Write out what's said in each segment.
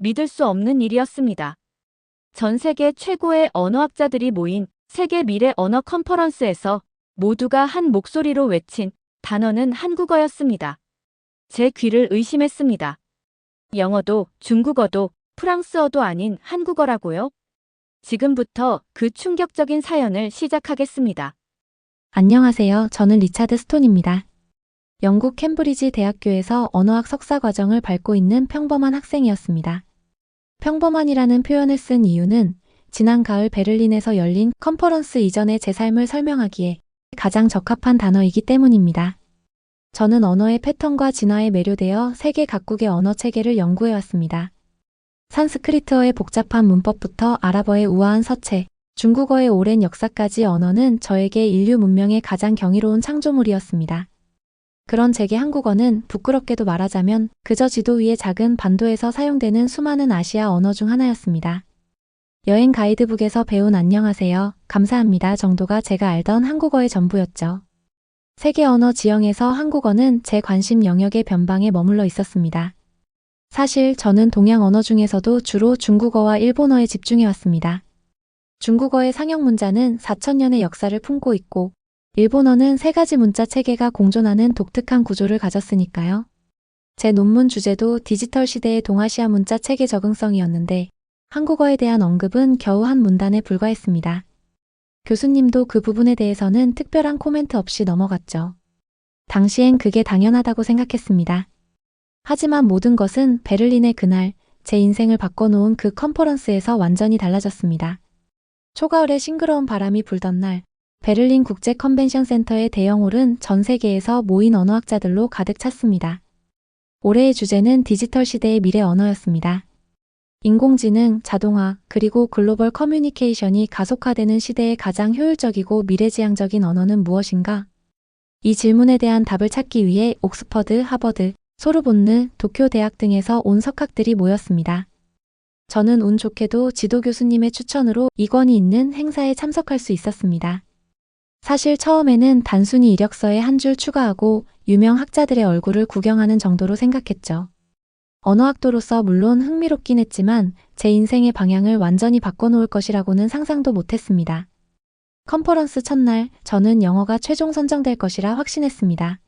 믿을 수 없는 일이었습니다. 전 세계 최고의 언어학자들이 모인 세계 미래 언어 컨퍼런스에서 모두가 한 목소리로 외친 단어는 한국어였습니다. 제 귀를 의심했습니다. 영어도 중국어도 프랑스어도 아닌 한국어라고요? 지금부터 그 충격적인 사연을 시작하겠습니다. 안녕하세요. 저는 리차드 스톤입니다. 영국 캠브리지 대학교에서 언어학 석사 과정을 밟고 있는 평범한 학생이었습니다. 평범한이라는 표현을 쓴 이유는 지난 가을 베를린에서 열린 컨퍼런스 이전의 제 삶을 설명하기에 가장 적합한 단어이기 때문입니다. 저는 언어의 패턴과 진화에 매료되어 세계 각국의 언어 체계를 연구해왔습니다. 산스크리트어의 복잡한 문법부터 아랍어의 우아한 서체, 중국어의 오랜 역사까지 언어는 저에게 인류 문명의 가장 경이로운 창조물이었습니다. 그런 제게 한국어는 부끄럽게도 말하자면 그저 지도 위의 작은 반도에서 사용되는 수많은 아시아 언어 중 하나였습니다. 여행 가이드북에서 배운 안녕하세요, 감사합니다 정도가 제가 알던 한국어의 전부였죠. 세계 언어 지형에서 한국어는 제 관심 영역의 변방에 머물러 있었습니다. 사실 저는 동양 언어 중에서도 주로 중국어와 일본어에 집중해왔습니다. 중국어의 상형 문자는 4,000년의 역사를 품고 있고 일본어는 세 가지 문자 체계가 공존하는 독특한 구조를 가졌으니까요. 제 논문 주제도 디지털 시대의 동아시아 문자 체계 적응성이었는데 한국어에 대한 언급은 겨우 한 문단에 불과했습니다. 교수님도 그 부분에 대해서는 특별한 코멘트 없이 넘어갔죠. 당시엔 그게 당연하다고 생각했습니다. 하지만 모든 것은 베를린의 그날, 제 인생을 바꿔놓은 그 컨퍼런스에서 완전히 달라졌습니다. 초가을에 싱그러운 바람이 불던 날, 베를린 국제 컨벤션 센터의 대형홀은 전 세계에서 모인 언어학자들로 가득 찼습니다. 올해의 주제는 디지털 시대의 미래 언어였습니다. 인공지능, 자동화, 그리고 글로벌 커뮤니케이션이 가속화되는 시대에 가장 효율적이고 미래지향적인 언어는 무엇인가? 이 질문에 대한 답을 찾기 위해 옥스퍼드, 하버드, 소르본느, 도쿄 대학 등에서 온 석학들이 모였습니다. 저는 운 좋게도 지도 교수님의 추천으로 이권이 있는 행사에 참석할 수 있었습니다. 사실 처음에는 단순히 이력서에 한 줄 추가하고 유명 학자들의 얼굴을 구경하는 정도로 생각했죠. 언어학도로서 물론 흥미롭긴 했지만 제 인생의 방향을 완전히 바꿔놓을 것이라고는 상상도 못했습니다. 컨퍼런스 첫날 저는 영어가 최종 선정될 것이라 확신했습니다.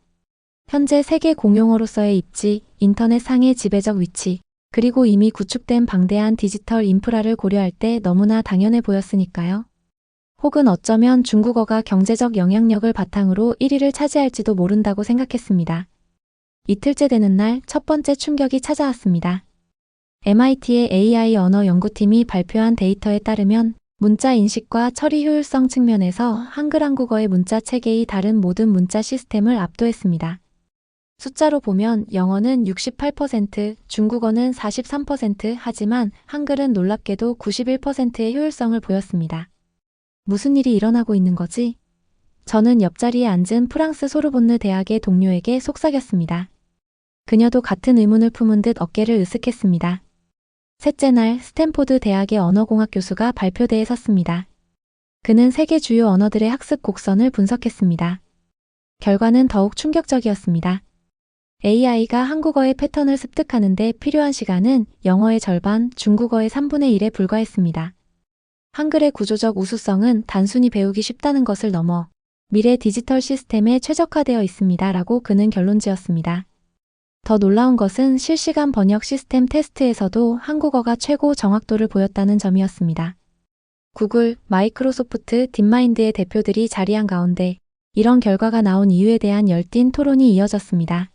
현재 세계 공용어로서의 입지, 인터넷 상의 지배적 위치, 그리고 이미 구축된 방대한 디지털 인프라를 고려할 때 너무나 당연해 보였으니까요. 혹은 어쩌면 중국어가 경제적 영향력을 바탕으로 1위를 차지할지도 모른다고 생각했습니다. 이틀째 되는 날 첫 번째 충격이 찾아왔습니다. MIT의 AI 언어 연구팀이 발표한 데이터에 따르면 문자 인식과 처리 효율성 측면에서 한글 한국어의 문자 체계의 다른 모든 문자 시스템을 압도했습니다. 숫자로 보면 영어는 68%, 중국어는 43%, 하지만 한글은 놀랍게도 91%의 효율성을 보였습니다. 무슨 일이 일어나고 있는 거지? 저는 옆자리에 앉은 프랑스 소르본느 대학의 동료에게 속삭였습니다. 그녀도 같은 의문을 품은 듯 어깨를 으쓱했습니다. 셋째 날 스탠포드 대학의 언어공학 교수가 발표대에 섰습니다. 그는 세계 주요 언어들의 학습 곡선을 분석했습니다. 결과는 더욱 충격적이었습니다. AI가 한국어의 패턴을 습득하는 데 필요한 시간은 영어의 절반, 중국어의 3분의 1에 불과했습니다. 한글의 구조적 우수성은 단순히 배우기 쉽다는 것을 넘어 미래 디지털 시스템에 최적화되어 있습니다. 라고 그는 결론지었습니다. 더 놀라운 것은 실시간 번역 시스템 테스트에서도 한국어가 최고 정확도를 보였다는 점이었습니다. 구글, 마이크로소프트, 딥마인드의 대표들이 자리한 가운데 이런 결과가 나온 이유에 대한 열띤 토론이 이어졌습니다.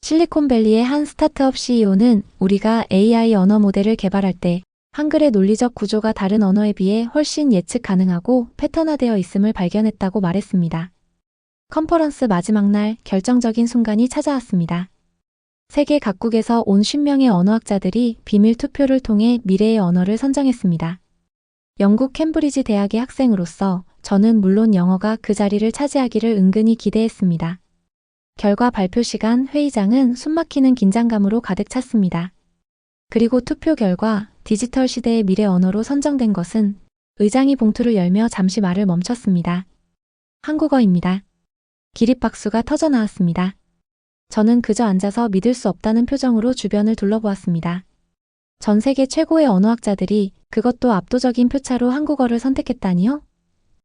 실리콘밸리의 한 스타트업 CEO는 우리가 AI 언어 모델을 개발할 때 한글의 논리적 구조가 다른 언어에 비해 훨씬 예측 가능하고 패턴화되어 있음을 발견했다고 말했습니다. 컨퍼런스 마지막 날 결정적인 순간이 찾아왔습니다. 세계 각국에서 온 50명의 언어학자들이 비밀 투표를 통해 미래의 언어를 선정했습니다. 영국 캠브리지 대학의 학생으로서 저는 물론 영어가 그 자리를 차지하기를 은근히 기대했습니다. 결과 발표 시간 회의장은 숨막히는 긴장감으로 가득 찼습니다. 그리고 투표 결과 디지털 시대의 미래 언어로 선정된 것은 의장이 봉투를 열며 잠시 말을 멈췄습니다. 한국어입니다. 기립박수가 터져 나왔습니다. 저는 그저 앉아서 믿을 수 없다는 표정으로 주변을 둘러보았습니다. 전 세계 최고의 언어학자들이 그것도 압도적인 표차로 한국어를 선택했다니요?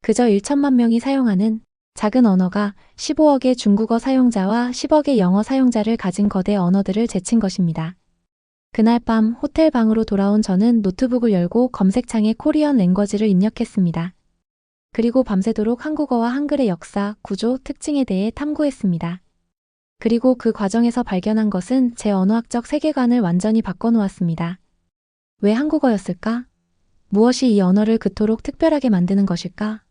그저 1천만 명이 사용하는 작은 언어가 15억의 중국어 사용자와 10억의 영어 사용자를 가진 거대 언어들을 제친 것입니다. 그날 밤 호텔 방으로 돌아온 저는 노트북을 열고 검색창에 코리안 랭거지를 입력했습니다. 그리고 밤새도록 한국어와 한글의 역사, 구조, 특징에 대해 탐구했습니다. 그리고 그 과정에서 발견한 것은 제 언어학적 세계관을 완전히 바꿔놓았습니다. 왜 한국어였을까? 무엇이 이 언어를 그토록 특별하게 만드는 것일까?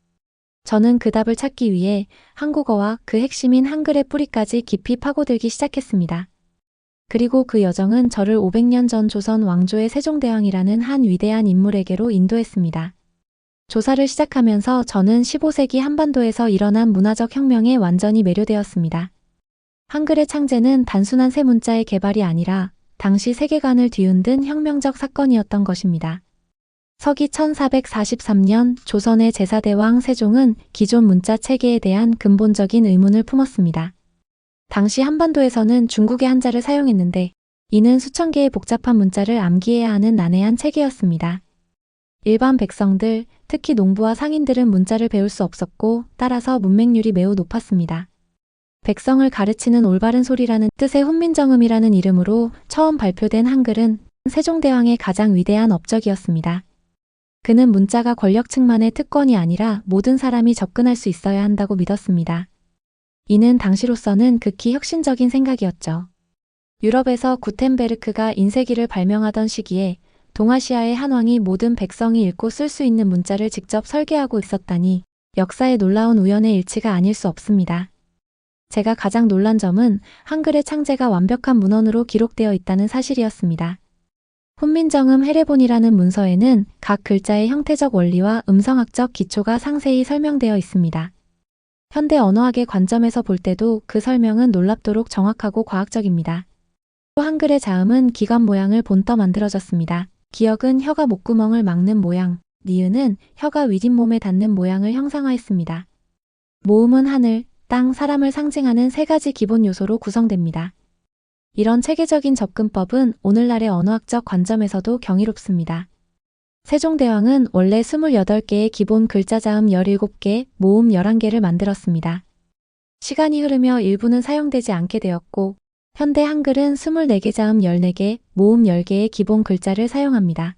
저는 그 답을 찾기 위해 한국어와 그 핵심인 한글의 뿌리까지 깊이 파고들기 시작했습니다. 그리고 그 여정은 저를 500년 전 조선 왕조의 세종대왕이라는 한 위대한 인물에게로 인도했습니다. 조사를 시작하면서 저는 15세기 한반도에서 일어난 문화적 혁명에 완전히 매료되었습니다. 한글의 창제는 단순한 세 문자의 개발이 아니라 당시 세계관을 뒤흔든 혁명적 사건이었던 것입니다. 서기 1443년 조선의 제4대왕 세종은 기존 문자 체계에 대한 근본적인 의문을 품었습니다. 당시 한반도에서는 중국의 한자를 사용했는데 이는 수천 개의 복잡한 문자를 암기해야 하는 난해한 체계였습니다. 일반 백성들, 특히 농부와 상인들은 문자를 배울 수 없었고 따라서 문맹률이 매우 높았습니다. 백성을 가르치는 올바른 소리라는 뜻의 훈민정음이라는 이름으로 처음 발표된 한글은 세종대왕의 가장 위대한 업적이었습니다. 그는 문자가 권력층만의 특권이 아니라 모든 사람이 접근할 수 있어야 한다고 믿었습니다. 이는 당시로서는 극히 혁신적인 생각이었죠. 유럽에서 구텐베르크가 인쇄기를 발명하던 시기에 동아시아의 한 왕이 모든 백성이 읽고 쓸 수 있는 문자를 직접 설계하고 있었다니 역사의 놀라운 우연의 일치가 아닐 수 없습니다. 제가 가장 놀란 점은 한글의 창제가 완벽한 문헌으로 기록되어 있다는 사실이었습니다. 훈민정음 해례본이라는 문서에는 각 글자의 형태적 원리와 음성학적 기초가 상세히 설명되어 있습니다. 현대 언어학의 관점에서 볼 때도 그 설명은 놀랍도록 정확하고 과학적입니다. 또 한글의 자음은 기관 모양을 본떠 만들어졌습니다. 기역은 혀가 목구멍을 막는 모양, 니은은 혀가 윗잇몸에 닿는 모양을 형상화했습니다. 모음은 하늘, 땅, 사람을 상징하는 세 가지 기본 요소로 구성됩니다. 이런 체계적인 접근법은 오늘날의 언어학적 관점에서도 경이롭습니다. 세종대왕은 원래 28개의 기본 글자 자음 17개, 모음 11개를 만들었습니다. 시간이 흐르며 일부는 사용되지 않게 되었고 현대 한글은 24개 자음 14개, 모음 10개의 기본 글자를 사용합니다.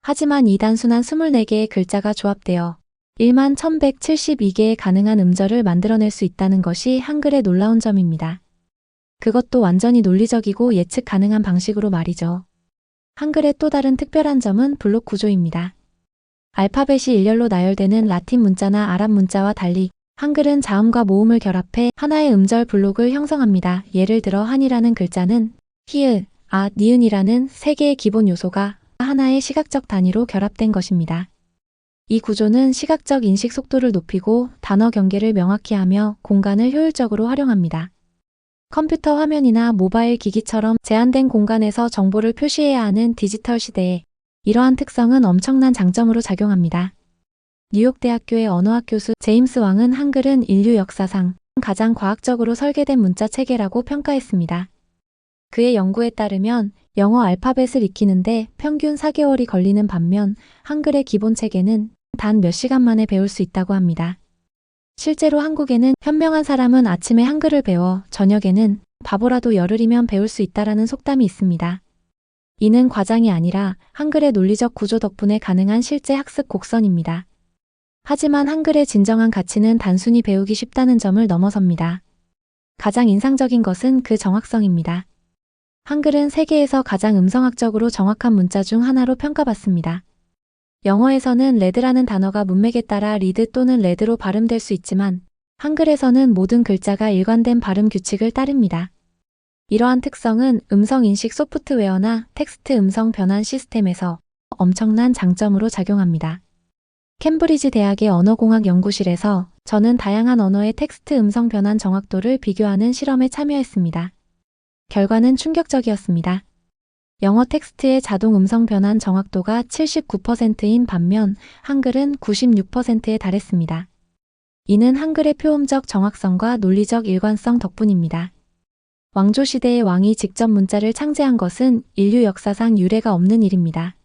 하지만 이 단순한 24개의 글자가 조합되어 11,172개의 가능한 음절을 만들어낼 수 있다는 것이 한글의 놀라운 점입니다. 그것도 완전히 논리적이고 예측 가능한 방식으로 말이죠. 한글의 또 다른 특별한 점은 블록 구조입니다. 알파벳이 일렬로 나열되는 라틴 문자나 아랍 문자와 달리 한글은 자음과 모음을 결합해 하나의 음절 블록을 형성합니다. 예를 들어 한이라는 글자는 히읗, 아, 니은이라는 세 개의 기본 요소가 하나의 시각적 단위로 결합된 것입니다. 이 구조는 시각적 인식 속도를 높이고 단어 경계를 명확히 하며 공간을 효율적으로 활용합니다. 컴퓨터 화면이나 모바일 기기처럼 제한된 공간에서 정보를 표시해야 하는 디지털 시대에 이러한 특성은 엄청난 장점으로 작용합니다. 뉴욕대학교의 언어학 교수 제임스 왕은 한글은 인류 역사상 가장 과학적으로 설계된 문자 체계라고 평가했습니다. 그의 연구에 따르면 영어 알파벳을 익히는데 평균 4개월이 걸리는 반면 한글의 기본 체계는 단 몇 시간 만에 배울 수 있다고 합니다. 실제로 한국에는 현명한 사람은 아침에 한글을 배워 저녁에는 바보라도 열흘이면 배울 수 있다라는 속담이 있습니다. 이는 과장이 아니라 한글의 논리적 구조 덕분에 가능한 실제 학습 곡선입니다. 하지만 한글의 진정한 가치는 단순히 배우기 쉽다는 점을 넘어섭니다. 가장 인상적인 것은 그 정확성입니다. 한글은 세계에서 가장 음성학적으로 정확한 문자 중 하나로 평가받습니다. 영어에서는 레드라는 단어가 문맥에 따라 리드 또는 레드로 발음될 수 있지만 한글에서는 모든 글자가 일관된 발음 규칙을 따릅니다. 이러한 특성은 음성인식 소프트웨어나 텍스트 음성 변환 시스템에서 엄청난 장점으로 작용합니다. 캠브리지 대학의 언어공학 연구실에서 저는 다양한 언어의 텍스트 음성 변환 정확도를 비교하는 실험에 참여했습니다. 결과는 충격적이었습니다. 영어 텍스트의 자동 음성 변환 정확도가 79%인 반면 한글은 96%에 달했습니다. 이는 한글의 표음적 정확성과 논리적 일관성 덕분입니다. 왕조시대의 왕이 직접 문자를 창제한 것은 인류 역사상 유례가 없는 일입니다.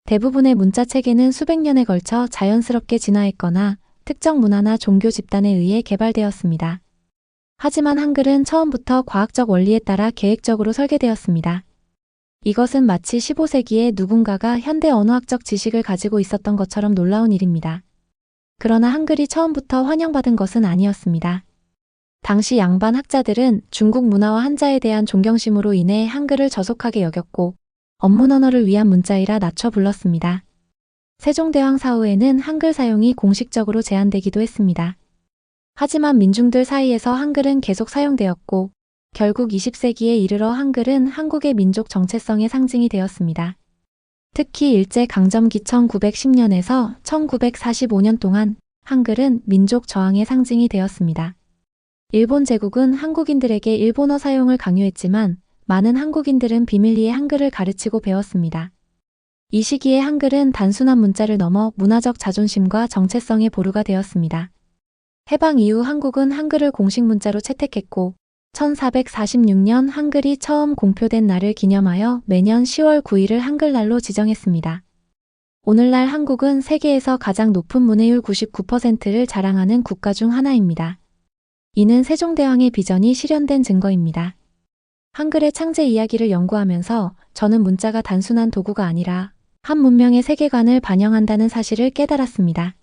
대부분의 문자 체계는 수백 년에 걸쳐 자연스럽게 진화했거나 특정 문화나 종교 집단에 의해 개발되었습니다. 하지만 한글은 처음부터 과학적 원리에 따라 계획적으로 설계되었습니다. 이것은 마치 15세기에 누군가가 현대 언어학적 지식을 가지고 있었던 것처럼 놀라운 일입니다. 그러나 한글이 처음부터 환영받은 것은 아니었습니다. 당시 양반 학자들은 중국 문화와 한자에 대한 존경심으로 인해 한글을 저속하게 여겼고 업문 언어를 위한 문자이라 낮춰 불렀습니다. 세종대왕 사후에는 한글 사용이 공식적으로 제한되기도 했습니다. 하지만 민중들 사이에서 한글은 계속 사용되었고 결국 20세기에 이르러 한글은 한국의 민족 정체성의 상징이 되었습니다. 특히 일제강점기 1910년에서 1945년 동안 한글은 민족 저항의 상징이 되었습니다. 일본 제국은 한국인들에게 일본어 사용을 강요했지만 많은 한국인들은 비밀리에 한글을 가르치고 배웠습니다. 이 시기에 한글은 단순한 문자를 넘어 문화적 자존심과 정체성의 보루가 되었습니다. 해방 이후 한국은 한글을 공식 문자로 채택했고 1446년 한글이 처음 공표된 날을 기념하여 매년 10월 9일을 한글날로 지정했습니다. 오늘날 한국은 세계에서 가장 높은 문해율 99%를 자랑하는 국가 중 하나입니다. 이는 세종대왕의 비전이 실현된 증거입니다. 한글의 창제 이야기를 연구하면서 저는 문자가 단순한 도구가 아니라 한 문명의 세계관을 반영한다는 사실을 깨달았습니다.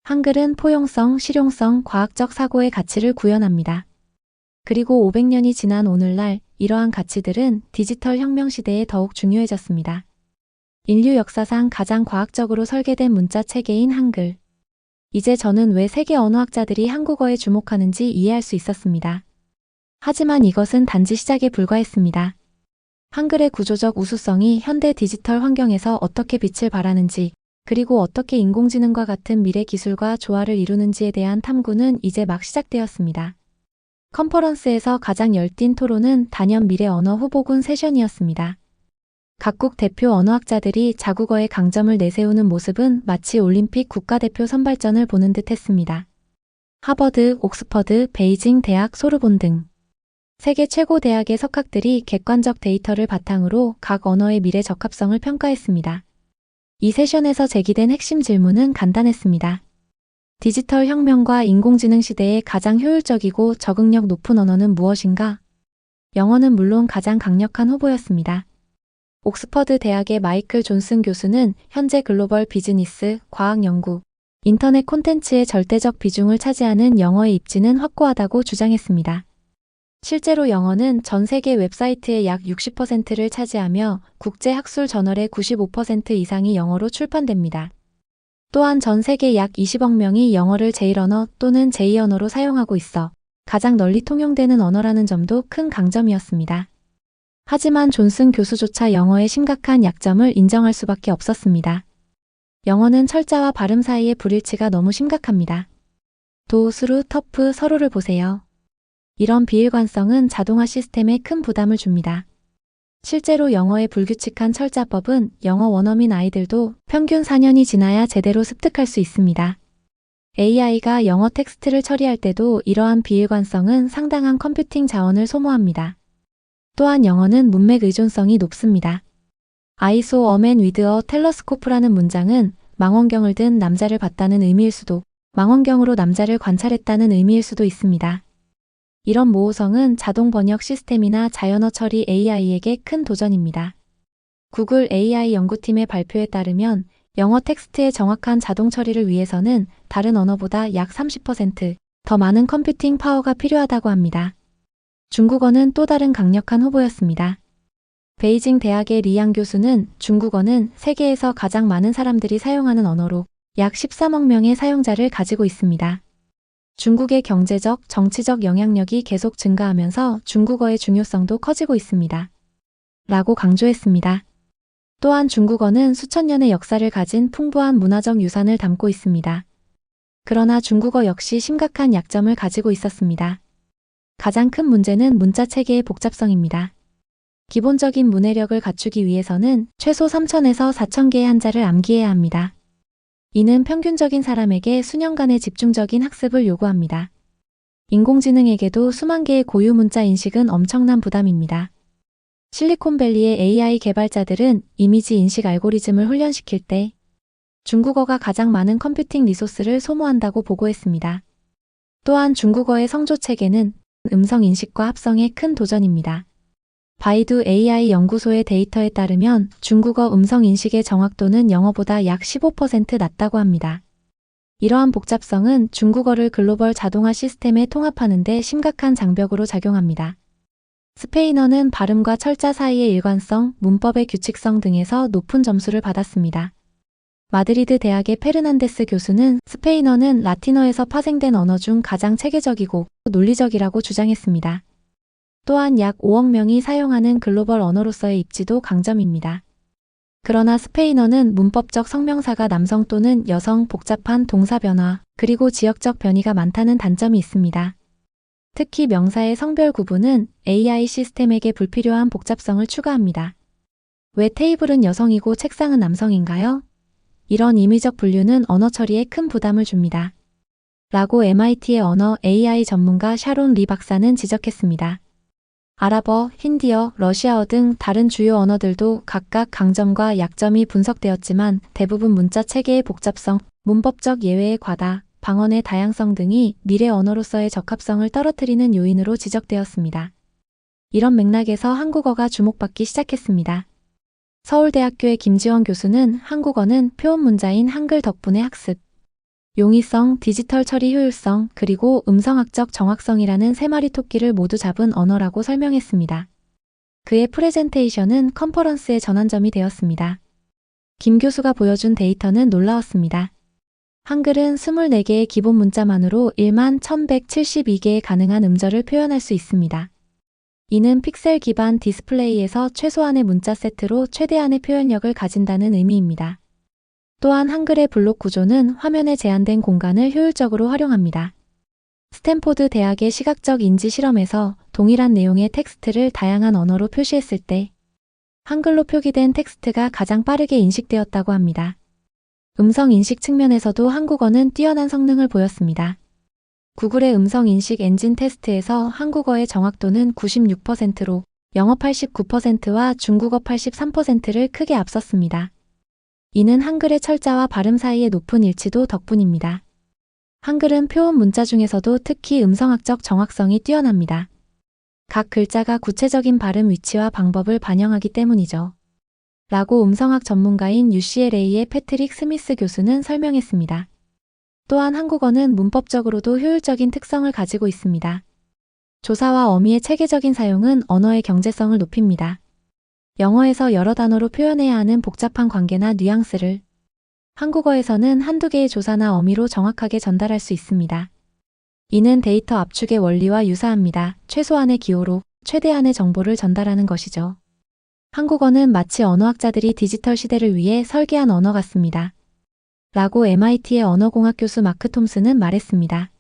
한글은 포용성, 실용성, 과학적 사고의 가치를 구현합니다. 그리고 500년이 지난 오늘날 이러한 가치들은 디지털 혁명 시대에 더욱 중요해졌습니다. 인류 역사상 가장 과학적으로 설계된 문자 체계인 한글. 이제 저는 왜 세계 언어학자들이 한국어에 주목하는지 이해할 수 있었습니다. 하지만 이것은 단지 시작에 불과했습니다. 한글의 구조적 우수성이 현대 디지털 환경에서 어떻게 빛을 발하는지, 그리고 어떻게 인공지능과 같은 미래 기술과 조화를 이루는지에 대한 탐구는 이제 막 시작되었습니다. 컨퍼런스에서 가장 열띤 토론은 단연 미래 언어 후보군 세션이었습니다. 각국 대표 언어학자들이 자국어의 강점을 내세우는 모습은 마치 올림픽 국가대표 선발전을 보는 듯 했습니다. 하버드, 옥스퍼드, 베이징 대학, 소르본 등 세계 최고 대학의 석학들이 객관적 데이터를 바탕으로 각 언어의 미래 적합성을 평가했습니다. 이 세션에서 제기된 핵심 질문은 간단했습니다. 디지털 혁명과 인공지능 시대에 가장 효율적이고 적응력 높은 언어는 무엇인가? 영어는 물론 가장 강력한 후보였습니다. 옥스퍼드 대학의 마이클 존슨 교수는 현재 글로벌 비즈니스, 과학 연구, 인터넷 콘텐츠의 절대적 비중을 차지하는 영어의 입지는 확고하다고 주장했습니다. 실제로 영어는 전 세계 웹사이트의 약 60%를 차지하며 국제 학술 저널의 95% 이상이 영어로 출판됩니다. 또한 전 세계 약 20억 명이 영어를 제1언어 또는 제2언어로 사용하고 있어 가장 널리 통용되는 언어라는 점도 큰 강점이었습니다. 하지만 존슨 교수조차 영어의 심각한 약점을 인정할 수밖에 없었습니다. 영어는 철자와 발음 사이의 불일치가 너무 심각합니다. 도, 수루, 터프, 서로를 보세요. 이런 비일관성은 자동화 시스템에 큰 부담을 줍니다. 실제로 영어의 불규칙한 철자법은 영어 원어민 아이들도 평균 4년이 지나야 제대로 습득할 수 있습니다. AI가 영어 텍스트를 처리할 때도 이러한 비일관성은 상당한 컴퓨팅 자원을 소모합니다. 또한 영어는 문맥 의존성이 높습니다. I saw a man with a telescope라는 문장은 망원경을 든 남자를 봤다는 의미일 수도, 망원경으로 남자를 관찰했다는 의미일 수도 있습니다. 이런 모호성은 자동 번역 시스템이나 자연어 처리 AI에게 큰 도전입니다. 구글 AI 연구팀의 발표에 따르면 영어 텍스트의 정확한 자동 처리를 위해서는 다른 언어보다 약 30% 더 많은 컴퓨팅 파워가 필요하다고 합니다. 중국어는 또 다른 강력한 후보였습니다. 베이징 대학의 리양 교수는 중국어는 세계에서 가장 많은 사람들이 사용하는 언어로 약 13억 명의 사용자를 가지고 있습니다. 중국의 경제적, 정치적 영향력이 계속 증가하면서 중국어의 중요성도 커지고 있습니다. 라고 강조했습니다. 또한 중국어는 수천 년의 역사를 가진 풍부한 문화적 유산을 담고 있습니다. 그러나 중국어 역시 심각한 약점을 가지고 있었습니다. 가장 큰 문제는 문자 체계의 복잡성입니다. 기본적인 문해력을 갖추기 위해서는 최소 3,000에서 4,000개의 한자를 암기해야 합니다. 이는 평균적인 사람에게 수년간의 집중적인 학습을 요구합니다. 인공지능에게도 수만 개의 고유 문자 인식은 엄청난 부담입니다. 실리콘밸리의 AI 개발자들은 이미지 인식 알고리즘을 훈련시킬 때 중국어가 가장 많은 컴퓨팅 리소스를 소모한다고 보고했습니다. 또한 중국어의 성조 체계는 음성 인식과 합성에 큰 도전입니다. 바이두 AI 연구소의 데이터에 따르면 중국어 음성 인식의 정확도는 영어보다 약 15% 낮다고 합니다. 이러한 복잡성은 중국어를 글로벌 자동화 시스템에 통합하는 데 심각한 장벽으로 작용합니다. 스페인어는 발음과 철자 사이의 일관성, 문법의 규칙성 등에서 높은 점수를 받았습니다. 마드리드 대학의 페르난데스 교수는 스페인어는 라틴어에서 파생된 언어 중 가장 체계적이고 논리적이라고 주장했습니다. 또한 약 5억 명이 사용하는 글로벌 언어로서의 입지도 강점입니다. 그러나 스페인어는 문법적 성명사가 남성 또는 여성, 복잡한 동사 변화, 그리고 지역적 변이가 많다는 단점이 있습니다. 특히 명사의 성별 구분은 AI 시스템에게 불필요한 복잡성을 추가합니다. 왜 테이블은 여성이고 책상은 남성인가요? 이런 임의적 분류는 언어 처리에 큰 부담을 줍니다. 라고 MIT의 언어 AI 전문가 샤론 리 박사는 지적했습니다. 아랍어, 힌디어, 러시아어 등 다른 주요 언어들도 각각 강점과 약점이 분석되었지만 대부분 문자 체계의 복잡성, 문법적 예외의 과다, 방언의 다양성 등이 미래 언어로서의 적합성을 떨어뜨리는 요인으로 지적되었습니다. 이런 맥락에서 한국어가 주목받기 시작했습니다. 서울대학교의 김지원 교수는 한국어는 표현 문자인 한글 덕분에 학습, 용이성, 디지털 처리 효율성, 그리고 음성학적 정확성이라는 세 마리 토끼를 모두 잡은 언어라고 설명했습니다. 그의 프레젠테이션은 컨퍼런스의 전환점이 되었습니다. 김 교수가 보여준 데이터는 놀라웠습니다. 한글은 24개의 기본 문자만으로 11,172개의 가능한 음절을 표현할 수 있습니다. 이는 픽셀 기반 디스플레이에서 최소한의 문자 세트로 최대한의 표현력을 가진다는 의미입니다. 또한 한글의 블록 구조는 화면에 제한된 공간을 효율적으로 활용합니다. 스탠포드 대학의 시각적 인지 실험에서 동일한 내용의 텍스트를 다양한 언어로 표시했을 때 한글로 표기된 텍스트가 가장 빠르게 인식되었다고 합니다. 음성 인식 측면에서도 한국어는 뛰어난 성능을 보였습니다. 구글의 음성 인식 엔진 테스트에서 한국어의 정확도는 96%로 영어 89%와 중국어 83%를 크게 앞섰습니다. 이는 한글의 철자와 발음 사이의 높은 일치도 덕분입니다. 한글은 표현 문자 중에서도 특히 음성학적 정확성이 뛰어납니다. 각 글자가 구체적인 발음 위치와 방법을 반영하기 때문이죠. 라고 음성학 전문가인 UCLA의 패트릭 스미스 교수는 설명했습니다. 또한 한국어는 문법적으로도 효율적인 특성을 가지고 있습니다. 조사와 어미의 체계적인 사용은 언어의 경제성을 높입니다. 영어에서 여러 단어로 표현해야 하는 복잡한 관계나 뉘앙스를 한국어에서는 한두 개의 조사나 어미로 정확하게 전달할 수 있습니다. 이는 데이터 압축의 원리와 유사합니다. 최소한의 기호로 최대한의 정보를 전달하는 것이죠. 한국어는 마치 언어학자들이 디지털 시대를 위해 설계한 언어 같습니다. 라고 MIT의 언어공학 교수 마크 톰슨은 말했습니다.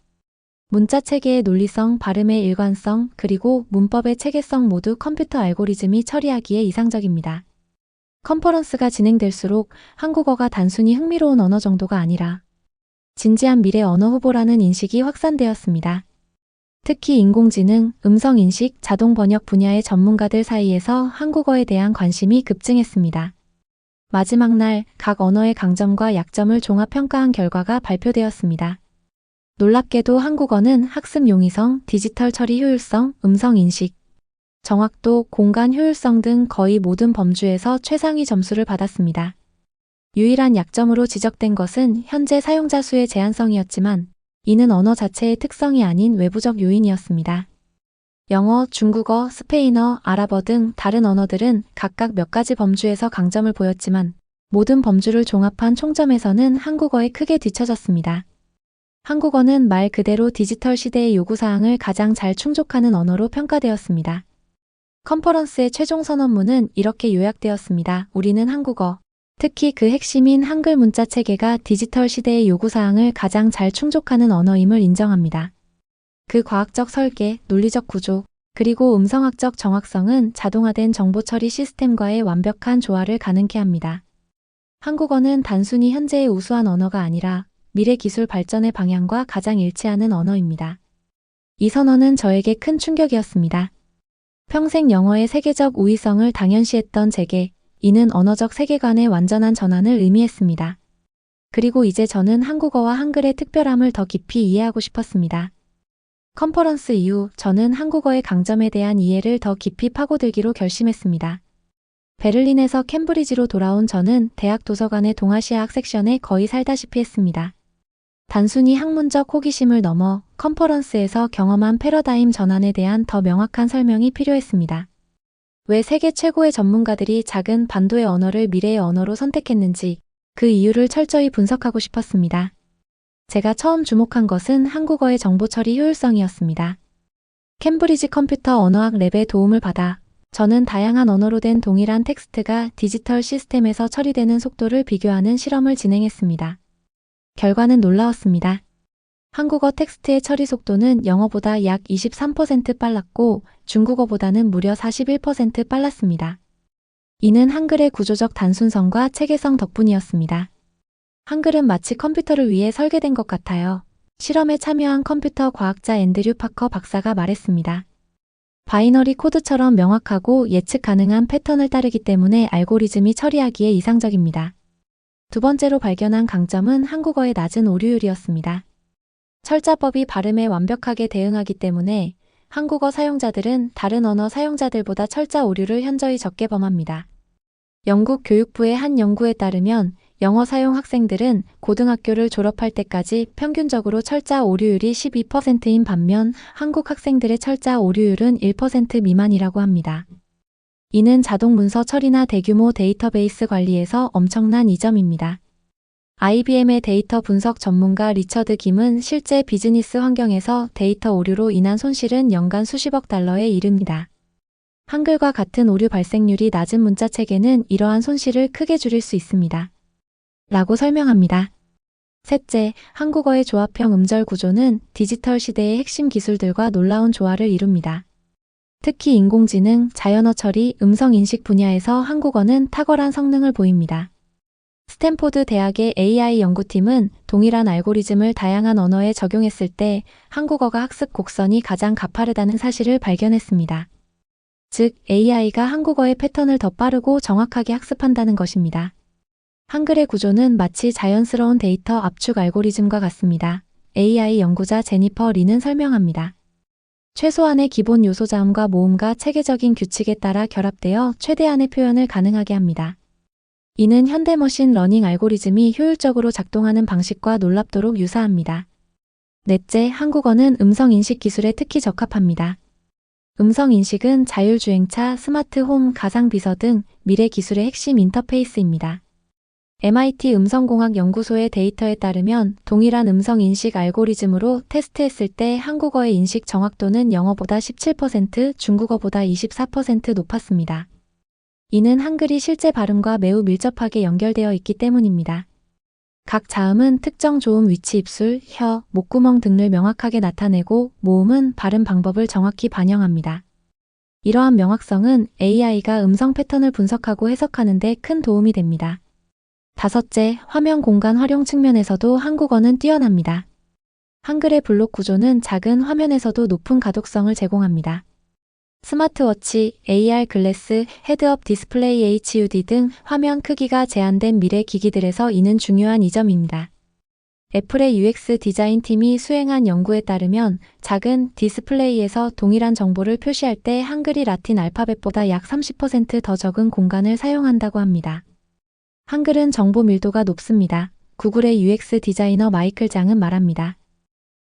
문자 체계의 논리성, 발음의 일관성, 그리고 문법의 체계성 모두 컴퓨터 알고리즘이 처리하기에 이상적입니다. 컨퍼런스가 진행될수록 한국어가 단순히 흥미로운 언어 정도가 아니라 진지한 미래 언어 후보라는 인식이 확산되었습니다. 특히 인공지능, 음성인식, 자동 번역 분야의 전문가들 사이에서 한국어에 대한 관심이 급증했습니다. 마지막 날 각 언어의 강점과 약점을 종합 평가한 결과가 발표되었습니다. 놀랍게도 한국어는 학습 용이성, 디지털 처리 효율성, 음성 인식, 정확도, 공간 효율성 등 거의 모든 범주에서 최상위 점수를 받았습니다. 유일한 약점으로 지적된 것은 현재 사용자 수의 제한성이었지만 이는 언어 자체의 특성이 아닌 외부적 요인이었습니다. 영어, 중국어, 스페인어, 아랍어 등 다른 언어들은 각각 몇 가지 범주에서 강점을 보였지만 모든 범주를 종합한 총점에서는 한국어에 크게 뒤처졌습니다. 한국어는 말 그대로 디지털 시대의 요구사항을 가장 잘 충족하는 언어로 평가되었습니다. 컨퍼런스의 최종 선언문은 이렇게 요약되었습니다. 우리는 한국어, 특히 그 핵심인 한글 문자 체계가 디지털 시대의 요구사항을 가장 잘 충족하는 언어임을 인정합니다. 그 과학적 설계, 논리적 구조, 그리고 음성학적 정확성은 자동화된 정보 처리 시스템과의 완벽한 조화를 가능케 합니다. 한국어는 단순히 현재의 우수한 언어가 아니라 미래 기술 발전의 방향과 가장 일치하는 언어입니다. 이 선언은 저에게 큰 충격이었습니다. 평생 영어의 세계적 우위성을 당연시했던 제게 이는 언어적 세계관의 완전한 전환을 의미했습니다. 그리고 이제 저는 한국어와 한글의 특별함을 더 깊이 이해하고 싶었습니다. 컨퍼런스 이후 저는 한국어의 강점에 대한 이해를 더 깊이 파고들기로 결심했습니다. 베를린에서 캠브리지로 돌아온 저는 대학 도서관의 동아시아학 섹션에 거의 살다시피 했습니다. 단순히 학문적 호기심을 넘어 컨퍼런스에서 경험한 패러다임 전환에 대한 더 명확한 설명이 필요했습니다. 왜 세계 최고의 전문가들이 작은 반도의 언어를 미래의 언어로 선택했는지 그 이유를 철저히 분석하고 싶었습니다. 제가 처음 주목한 것은 한국어의 정보 처리 효율성이었습니다. 캠브리지 컴퓨터 언어학 랩의 도움을 받아 저는 다양한 언어로 된 동일한 텍스트가 디지털 시스템에서 처리되는 속도를 비교하는 실험을 진행했습니다. 결과는 놀라웠습니다. 한국어 텍스트의 처리 속도는 영어보다 약 23% 빨랐고 중국어보다는 무려 41% 빨랐습니다. 이는 한글의 구조적 단순성과 체계성 덕분이었습니다. 한글은 마치 컴퓨터를 위해 설계된 것 같아요. 실험에 참여한 컴퓨터 과학자 앤드류 파커 박사가 말했습니다. 바이너리 코드처럼 명확하고 예측 가능한 패턴을 따르기 때문에 알고리즘이 처리하기에 이상적입니다. 두 번째로 발견한 강점은 한국어의 낮은 오류율이었습니다. 철자법이 발음에 완벽하게 대응하기 때문에 한국어 사용자들은 다른 언어 사용자들보다 철자 오류를 현저히 적게 범합니다. 영국 교육부의 한 연구에 따르면 영어 사용 학생들은 고등학교를 졸업할 때까지 평균적으로 철자 오류율이 12%인 반면 한국 학생들의 철자 오류율은 1% 미만이라고 합니다. 이는 자동 문서 처리나 대규모 데이터베이스 관리에서 엄청난 이점입니다. IBM의 데이터 분석 전문가 리처드 김은 실제 비즈니스 환경에서 데이터 오류로 인한 손실은 연간 수십억 달러에 이릅니다. 한글과 같은 오류 발생률이 낮은 문자 체계는 이러한 손실을 크게 줄일 수 있습니다. 라고 설명합니다. 셋째, 한국어의 조합형 음절 구조는 디지털 시대의 핵심 기술들과 놀라운 조화를 이룹니다. 특히 인공지능, 자연어 처리, 음성 인식 분야에서 한국어는 탁월한 성능을 보입니다. 스탠포드 대학의 AI 연구팀은 동일한 알고리즘을 다양한 언어에 적용했을 때 한국어가 학습 곡선이 가장 가파르다는 사실을 발견했습니다. 즉, AI가 한국어의 패턴을 더 빠르고 정확하게 학습한다는 것입니다. 한글의 구조는 마치 자연스러운 데이터 압축 알고리즘과 같습니다. AI 연구자 제니퍼 리는 설명합니다. 최소한의 기본 요소 자음과 모음과 체계적인 규칙에 따라 결합되어 최대한의 표현을 가능하게 합니다. 이는 현대 머신 러닝 알고리즘이 효율적으로 작동하는 방식과 놀랍도록 유사합니다. 넷째, 한국어는 음성 인식 기술에 특히 적합합니다. 음성 인식은 자율주행차, 스마트홈, 가상비서 등 미래 기술의 핵심 인터페이스입니다. MIT 음성공학연구소의 데이터에 따르면 동일한 음성 인식 알고리즘으로 테스트했을 때 한국어의 인식 정확도는 영어보다 17%, 중국어보다 24% 높았습니다. 이는 한글이 실제 발음과 매우 밀접하게 연결되어 있기 때문입니다. 각 자음은 특정 조음 위치 입술, 혀, 목구멍 등을 명확하게 나타내고 모음은 발음 방법을 정확히 반영합니다. 이러한 명확성은 AI가 음성 패턴을 분석하고 해석하는 데 큰 도움이 됩니다. 다섯째, 화면 공간 활용 측면에서도 한국어는 뛰어납니다. 한글의 블록 구조는 작은 화면에서도 높은 가독성을 제공합니다. 스마트워치, AR 글래스, 헤드업 디스플레이 HUD 등 화면 크기가 제한된 미래 기기들에서 이는 중요한 이점입니다. 애플의 UX 디자인 팀이 수행한 연구에 따르면 작은 디스플레이에서 동일한 정보를 표시할 때 한글이 라틴 알파벳보다 약 30% 더 적은 공간을 사용한다고 합니다. 한글은 정보 밀도가 높습니다. 구글의 UX 디자이너 마이클 장은 말합니다.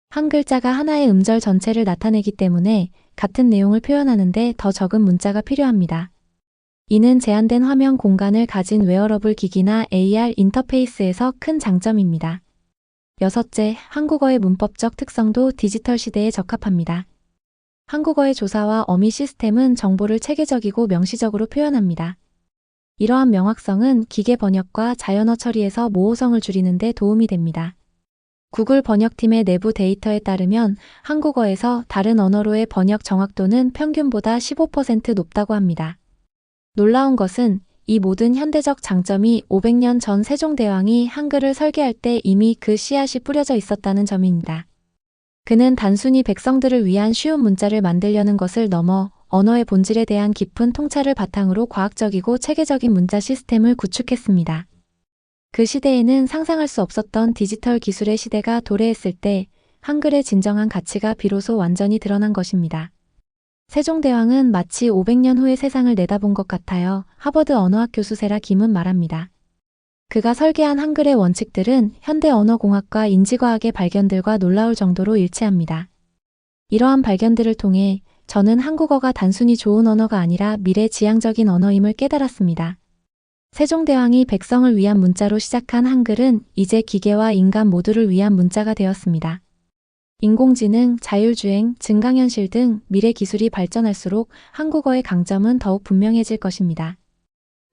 한 글자가 하나의 음절 전체를 나타내기 때문에 같은 내용을 표현하는데 더 적은 문자가 필요합니다. 이는 제한된 화면 공간을 가진 웨어러블 기기나 AR 인터페이스에서 큰 장점입니다. 여섯째, 한국어의 문법적 특성도 디지털 시대에 적합합니다. 한국어의 조사와 어미 시스템은 정보를 체계적이고 명시적으로 표현합니다. 이러한 명확성은 기계 번역과 자연어 처리에서 모호성을 줄이는 데 도움이 됩니다. 구글 번역팀의 내부 데이터에 따르면 한국어에서 다른 언어로의 번역 정확도는 평균보다 15% 높다고 합니다. 놀라운 것은 이 모든 현대적 장점이 500년 전 세종대왕이 한글을 설계할 때 이미 그 씨앗이 뿌려져 있었다는 점입니다. 그는 단순히 백성들을 위한 쉬운 문자를 만들려는 것을 넘어 언어의 본질에 대한 깊은 통찰을 바탕으로 과학적이고 체계적인 문자 시스템을 구축했습니다. 그 시대에는 상상할 수 없었던 디지털 기술의 시대가 도래했을 때 한글의 진정한 가치가 비로소 완전히 드러난 것입니다. 세종대왕은 마치 500년 후의 세상을 내다본 것 같아요. 하버드 언어학 교수 세라 김은 말합니다. 그가 설계한 한글의 원칙들은 현대 언어공학과 인지과학의 발견들과 놀라울 정도로 일치합니다. 이러한 발견들을 통해 저는 한국어가 단순히 좋은 언어가 아니라 미래지향적인 언어임을 깨달았습니다. 세종대왕이 백성을 위한 문자로 시작한 한글은 이제 기계와 인간 모두를 위한 문자가 되었습니다. 인공지능, 자율주행, 증강현실 등 미래 기술이 발전할수록 한국어의 강점은 더욱 분명해질 것입니다.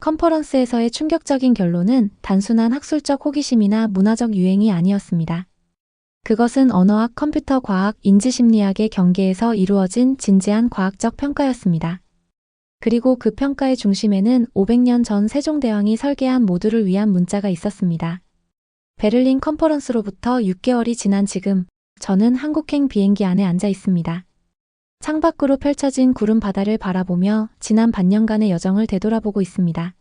컨퍼런스에서의 충격적인 결론은 단순한 학술적 호기심이나 문화적 유행이 아니었습니다. 그것은 언어학, 컴퓨터 과학, 인지심리학의 경계에서 이루어진 진지한 과학적 평가였습니다. 그리고 그 평가의 중심에는 500년 전 세종대왕이 설계한 모두를 위한 문자가 있었습니다. 베를린 컨퍼런스로부터 6개월이 지난 지금, 저는 한국행 비행기 안에 앉아 있습니다. 창밖으로 펼쳐진 구름 바다를 바라보며 지난 반년간의 여정을 되돌아보고 있습니다.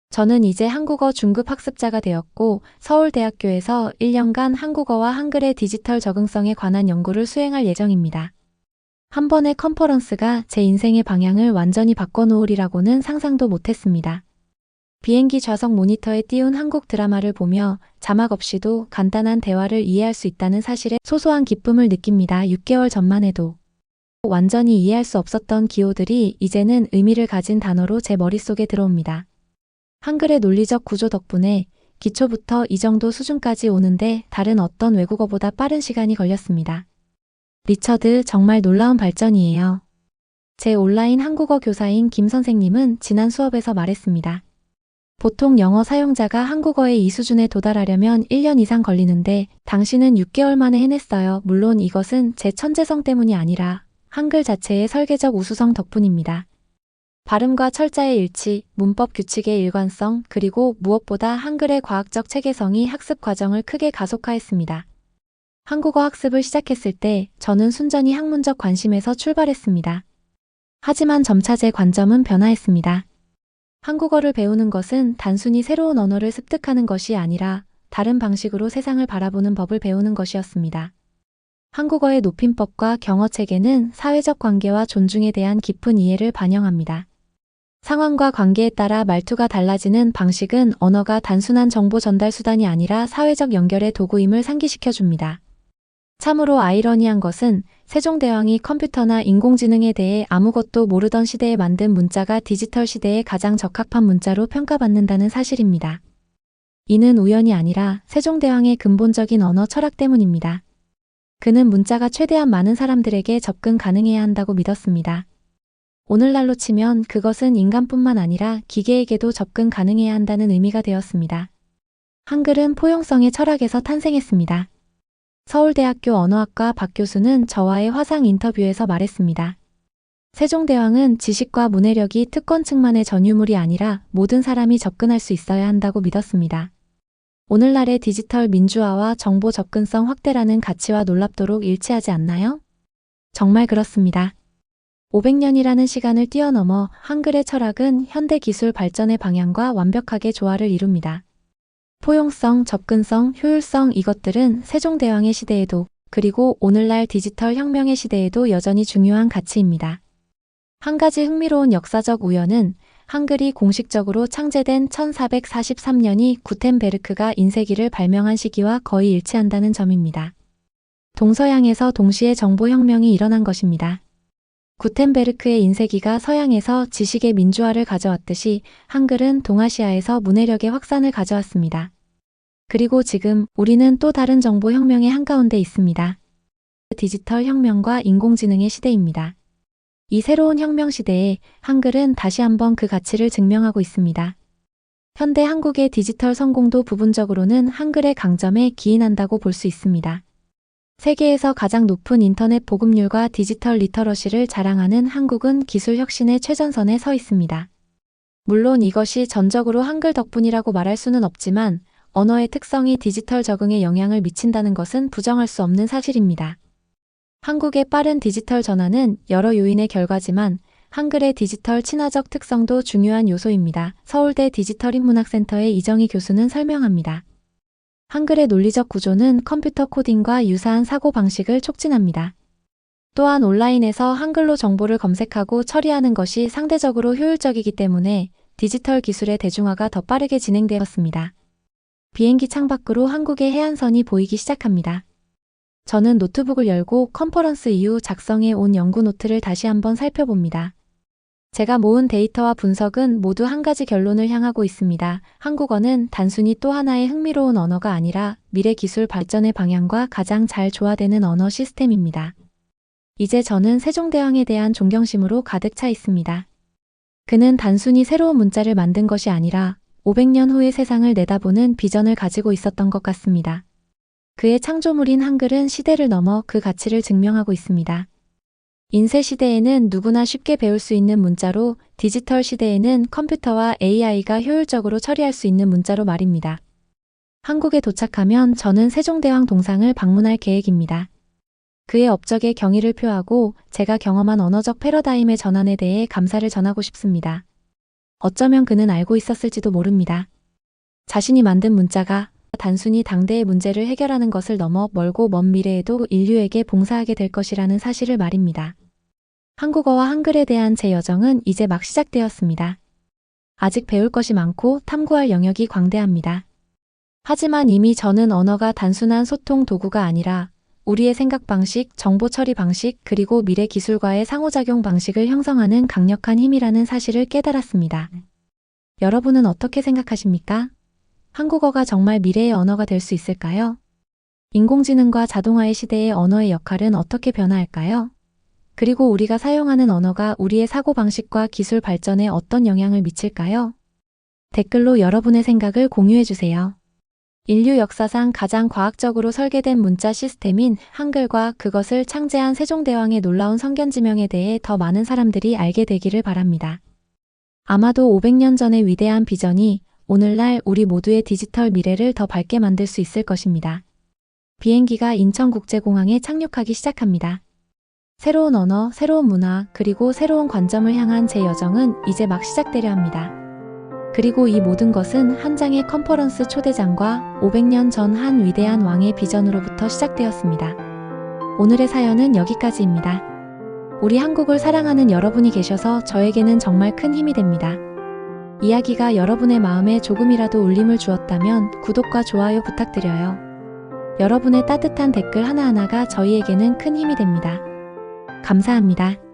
저는 이제 한국어 중급 학습자가 되었고 서울대학교에서 1년간 한국어와 한글의 디지털 적응성에 관한 연구를 수행할 예정입니다. 한 번의 컨퍼런스가 제 인생의 방향을 완전히 바꿔놓으리라고는 상상도 못했습니다. 비행기 좌석 모니터에 띄운 한국 드라마를 보며 자막 없이도 간단한 대화를 이해할 수 있다는 사실에 소소한 기쁨을 느낍니다. 6개월 전만 해도 완전히 이해할 수 없었던 기호들이 이제는 의미를 가진 단어로 제 머릿속에 들어옵니다. 한글의 논리적 구조 덕분에 기초부터 이 정도 수준까지 오는데 다른 어떤 외국어보다 빠른 시간이 걸렸습니다. 리처드, 정말 놀라운 발전이에요. 제 온라인 한국어 교사인 김 선생님은 지난 수업에서 말했습니다. 보통 영어 사용자가 한국어의 이 수준에 도달하려면 1년 이상 걸리는데 당신은 6개월 만에 해냈어요. 물론 이것은 제 천재성 때문이 아니라 한글 자체의 설계적 우수성 덕분입니다. 발음과 철자의 일치, 문법 규칙의 일관성, 그리고 무엇보다 한글의 과학적 체계성이 학습 과정을 크게 가속화했습니다. 한국어 학습을 시작했을 때 저는 순전히 학문적 관심에서 출발했습니다. 하지만 점차 제 관점은 변화했습니다. 한국어를 배우는 것은 단순히 새로운 언어를 습득하는 것이 아니라 다른 방식으로 세상을 바라보는 법을 배우는 것이었습니다. 한국어의 높임법과 경어체계는 사회적 관계와 존중에 대한 깊은 이해를 반영합니다. 상황과 관계에 따라 말투가 달라지는 방식은 언어가 단순한 정보 전달 수단이 아니라 사회적 연결의 도구임을 상기시켜줍니다. 참으로 아이러니한 것은 세종대왕이 컴퓨터나 인공지능에 대해 아무것도 모르던 시대에 만든 문자가 디지털 시대에 가장 적합한 문자로 평가받는다는 사실입니다. 이는 우연이 아니라 세종대왕의 근본적인 언어 철학 때문입니다. 그는 문자가 최대한 많은 사람들에게 접근 가능해야 한다고 믿었습니다. 오늘날로 치면 그것은 인간뿐만 아니라 기계에게도 접근 가능해야 한다는 의미가 되었습니다. 한글은 포용성의 철학에서 탄생했습니다. 서울대학교 언어학과 박 교수는 저와의 화상 인터뷰에서 말했습니다. 세종대왕은 지식과 문해력이 특권층만의 전유물이 아니라 모든 사람이 접근할 수 있어야 한다고 믿었습니다. 오늘날의 디지털 민주화와 정보 접근성 확대라는 가치와 놀랍도록 일치하지 않나요? 정말 그렇습니다. 500년이라는 시간을 뛰어넘어 한글의 철학은 현대 기술 발전의 방향과 완벽하게 조화를 이룹니다. 포용성, 접근성, 효율성 이것들은 세종대왕의 시대에도 그리고 오늘날 디지털 혁명의 시대에도 여전히 중요한 가치입니다. 한 가지 흥미로운 역사적 우연은 한글이 공식적으로 창제된 1443년이 구텐베르크가 인쇄기를 발명한 시기와 거의 일치한다는 점입니다. 동서양에서 동시에 정보혁명이 일어난 것입니다. 구텐베르크의 인쇄기가 서양에서 지식의 민주화를 가져왔듯이 한글은 동아시아에서 문해력의 확산을 가져왔습니다. 그리고 지금 우리는 또 다른 정보혁명의 한가운데 있습니다. 디지털 혁명과 인공지능의 시대입니다. 이 새로운 혁명 시대에 한글은 다시 한번 그 가치를 증명하고 있습니다. 현대 한국의 디지털 성공도 부분적으로는 한글의 강점에 기인한다고 볼 수 있습니다. 세계에서 가장 높은 인터넷 보급률과 디지털 리터러시를 자랑하는 한국은 기술 혁신의 최전선에 서 있습니다. 물론 이것이 전적으로 한글 덕분이라고 말할 수는 없지만 언어의 특성이 디지털 적응에 영향을 미친다는 것은 부정할 수 없는 사실입니다. 한국의 빠른 디지털 전환은 여러 요인의 결과지만 한글의 디지털 친화적 특성도 중요한 요소입니다. 서울대 디지털인문학센터의 이정희 교수는 설명합니다. 한글의 논리적 구조는 컴퓨터 코딩과 유사한 사고방식을 촉진합니다. 또한 온라인에서 한글로 정보를 검색하고 처리하는 것이 상대적으로 효율적이기 때문에 디지털 기술의 대중화가 더 빠르게 진행되었습니다. 비행기 창밖으로 한국의 해안선이 보이기 시작합니다. 저는 노트북을 열고 컨퍼런스 이후 작성해 온 연구 노트를 다시 한번 살펴봅니다. 제가 모은 데이터와 분석은 모두 한 가지 결론을 향하고 있습니다. 한국어는 단순히 또 하나의 흥미로운 언어가 아니라 미래 기술 발전의 방향과 가장 잘 조화되는 언어 시스템입니다. 이제 저는 세종대왕에 대한 존경심으로 가득 차 있습니다. 그는 단순히 새로운 문자를 만든 것이 아니라 500년 후의 세상을 내다보는 비전을 가지고 있었던 것 같습니다. 그의 창조물인 한글은 시대를 넘어 그 가치를 증명하고 있습니다. 인쇄 시대에는 누구나 쉽게 배울 수 있는 문자로, 디지털 시대에는 컴퓨터와 AI가 효율적으로 처리할 수 있는 문자로 말입니다. 한국에 도착하면 저는 세종대왕 동상을 방문할 계획입니다. 그의 업적에 경의를 표하고 제가 경험한 언어적 패러다임의 전환에 대해 감사를 전하고 싶습니다. 어쩌면 그는 알고 있었을지도 모릅니다. 자신이 만든 문자가 단순히 당대의 문제를 해결하는 것을 넘어 멀고 먼 미래에도 인류에게 봉사하게 될 것이라는 사실을 말입니다. 한국어와 한글에 대한 제 여정은 이제 막 시작되었습니다. 아직 배울 것이 많고 탐구할 영역이 광대합니다. 하지만 이미 저는 언어가 단순한 소통 도구가 아니라 우리의 생각 방식, 정보 처리 방식, 그리고 미래 기술과의 상호작용 방식을 형성하는 강력한 힘이라는 사실을 깨달았습니다. 여러분은 어떻게 생각하십니까? 한국어가 정말 미래의 언어가 될 수 있을까요? 인공지능과 자동화의 시대의 언어의 역할은 어떻게 변화할까요? 그리고 우리가 사용하는 언어가 우리의 사고방식과 기술 발전에 어떤 영향을 미칠까요? 댓글로 여러분의 생각을 공유해주세요. 인류 역사상 가장 과학적으로 설계된 문자 시스템인 한글과 그것을 창제한 세종대왕의 놀라운 성견지명에 대해 더 많은 사람들이 알게 되기를 바랍니다. 아마도 500년 전의 위대한 비전이 오늘날 우리 모두의 디지털 미래를 더 밝게 만들 수 있을 것입니다. 비행기가 인천국제공항에 착륙하기 시작합니다. 새로운 언어, 새로운 문화, 그리고 새로운 관점을 향한 제 여정은 이제 막 시작되려 합니다. 그리고 이 모든 것은 한 장의 컨퍼런스 초대장과 500년 전 한 위대한 왕의 비전으로부터 시작되었습니다. 오늘의 사연은 여기까지입니다. 우리 한국을 사랑하는 여러분이 계셔서 저에게는 정말 큰 힘이 됩니다. 이야기가 여러분의 마음에 조금이라도 울림을 주었다면 구독과 좋아요 부탁드려요. 여러분의 따뜻한 댓글 하나하나가 저희에게는 큰 힘이 됩니다. 감사합니다.